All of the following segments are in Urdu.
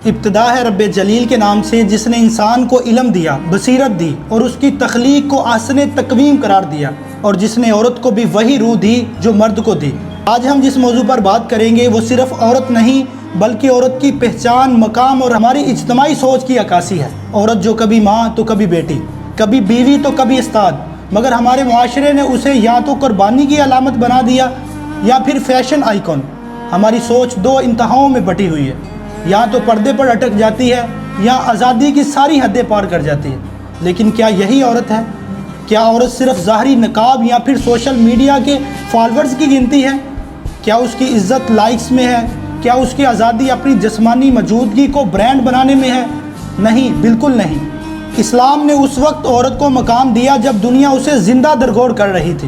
ابتدا ہے رب جلیل کے نام سے جس نے انسان کو علم دیا، بصیرت دی اور اس کی تخلیق کو احسن تقویم قرار دیا، اور جس نے عورت کو بھی وہی روح دی جو مرد کو دی۔ آج ہم جس موضوع پر بات کریں گے وہ صرف عورت نہیں بلکہ عورت کی پہچان، مقام اور ہماری اجتماعی سوچ کی عکاسی ہے۔ عورت جو کبھی ماں تو کبھی بیٹی، کبھی بیوی تو کبھی استاد، مگر ہمارے معاشرے نے اسے یا تو قربانی کی علامت بنا دیا یا پھر فیشن آئیکن۔ ہماری سوچ دو انتہاؤں میں بٹی ہوئی ہے، یا تو پردے پر اٹک جاتی ہے یا آزادی کی ساری حدیں پار کر جاتی ہے۔ لیکن کیا یہی عورت ہے؟ کیا عورت صرف ظاہری نقاب یا پھر سوشل میڈیا کے فالوورز کی گنتی ہے؟ کیا اس کی عزت لائکس میں ہے؟ کیا اس کی آزادی اپنی جسمانی موجودگی کو برانڈ بنانے میں ہے؟ نہیں، بالکل نہیں۔ اسلام نے اس وقت عورت کو مقام دیا جب دنیا اسے زندہ درگور کر رہی تھی۔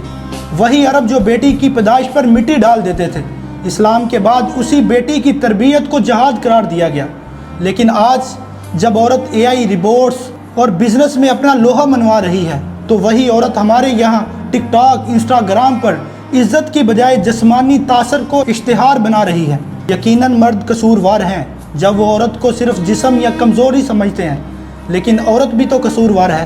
وہی عرب جو بیٹی کی پیدائش پر مٹی ڈال دیتے تھے، اسلام کے بعد اسی بیٹی کی تربیت کو جہاد قرار دیا گیا۔ لیکن آج جب عورت AI روبوٹس اور بزنس میں اپنا لوہا منوا رہی ہے تو وہی عورت ہمارے یہاں ٹک ٹاک، انسٹاگرام پر عزت کی بجائے جسمانی تاثر کو اشتہار بنا رہی ہے۔ یقیناً مرد قصوروار ہیں جب وہ عورت کو صرف جسم یا کمزوری سمجھتے ہیں، لیکن عورت بھی تو قصوروار ہے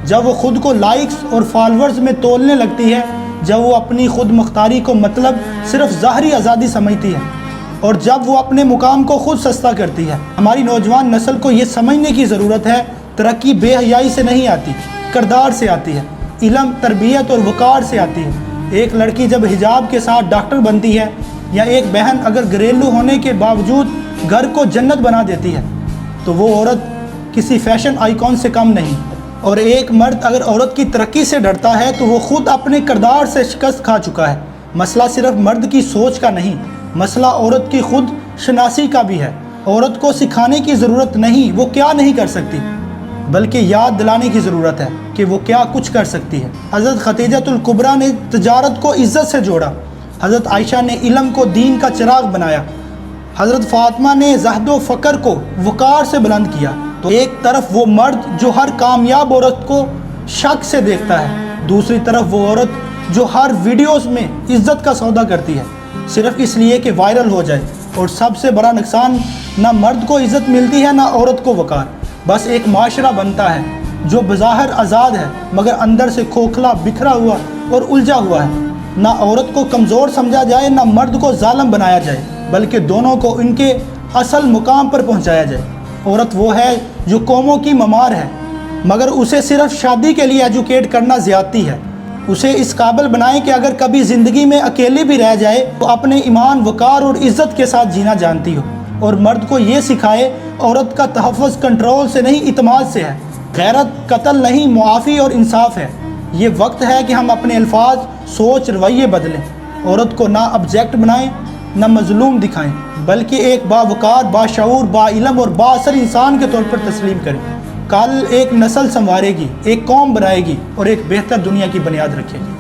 جب وہ خود کو لائکس اور فالورز میں تولنے لگتی ہے، جب وہ اپنی خود مختاری کو مطلب صرف ظاہری آزادی سمجھتی ہے، اور جب وہ اپنے مقام کو خود سستا کرتی ہے۔ ہماری نوجوان نسل کو یہ سمجھنے کی ضرورت ہے، ترقی بے حیائی سے نہیں آتی، کردار سے آتی ہے، علم، تربیت اور وقار سے آتی ہے۔ ایک لڑکی جب حجاب کے ساتھ ڈاکٹر بنتی ہے، یا ایک بہن اگر گھریلو ہونے کے باوجود گھر کو جنت بنا دیتی ہے، تو وہ عورت کسی فیشن آئیکن سے کم نہیں۔ اور ایک مرد اگر عورت کی ترقی سے ڈرتا ہے تو وہ خود اپنے کردار سے شکست کھا چکا ہے۔ مسئلہ صرف مرد کی سوچ کا نہیں، مسئلہ عورت کی خود شناسی کا بھی ہے۔ عورت کو سکھانے کی ضرورت نہیں وہ کیا نہیں کر سکتی، بلکہ یاد دلانے کی ضرورت ہے کہ وہ کیا کچھ کر سکتی ہے۔ حضرت خدیجہ الکبریٰ نے تجارت کو عزت سے جوڑا، حضرت عائشہ نے علم کو دین کا چراغ بنایا، حضرت فاطمہ نے زہد و فقر کو وقار سے بلند کیا۔ تو ایک طرف وہ مرد جو ہر کامیاب عورت کو شک سے دیکھتا ہے، دوسری طرف وہ عورت جو ہر ویڈیوز میں عزت کا سودا کرتی ہے صرف اس لیے کہ وائرل ہو جائے۔ اور سب سے بڑا نقصان، نہ مرد کو عزت ملتی ہے نہ عورت کو وقار۔ بس ایک معاشرہ بنتا ہے جو بظاہر آزاد ہے مگر اندر سے کھوکھلا، بکھرا ہوا اور الجھا ہوا ہے۔ نہ عورت کو کمزور سمجھا جائے نہ مرد کو ظالم بنایا جائے، بلکہ دونوں کو ان کے اصل مقام پر پہنچایا جائے۔ عورت وہ ہے جو قوموں کی ممار ہے، مگر اسے صرف شادی کے لیے ایجوکیٹ کرنا زیادتی ہے۔ اسے اس قابل بنائیں کہ اگر کبھی زندگی میں اکیلی بھی رہ جائے تو اپنے ایمان، وقار اور عزت کے ساتھ جینا جانتی ہو۔ اور مرد کو یہ سکھائے عورت کا تحفظ کنٹرول سے نہیں، اعتماد سے ہے۔ غیرت قتل نہیں، معافی اور انصاف ہے۔ یہ وقت ہے کہ ہم اپنے الفاظ، سوچ، رویے بدلیں۔ عورت کو نہ آبجیکٹ بنائیں نہ مظلوم دکھائیں، بلکہ ایک باوقار، باشعور، با علم اور با اثر انسان کے طور پر تسلیم کریں۔ کل ایک نسل سنوارے گی، ایک قوم بنائے گی اور ایک بہتر دنیا کی بنیاد رکھے گی۔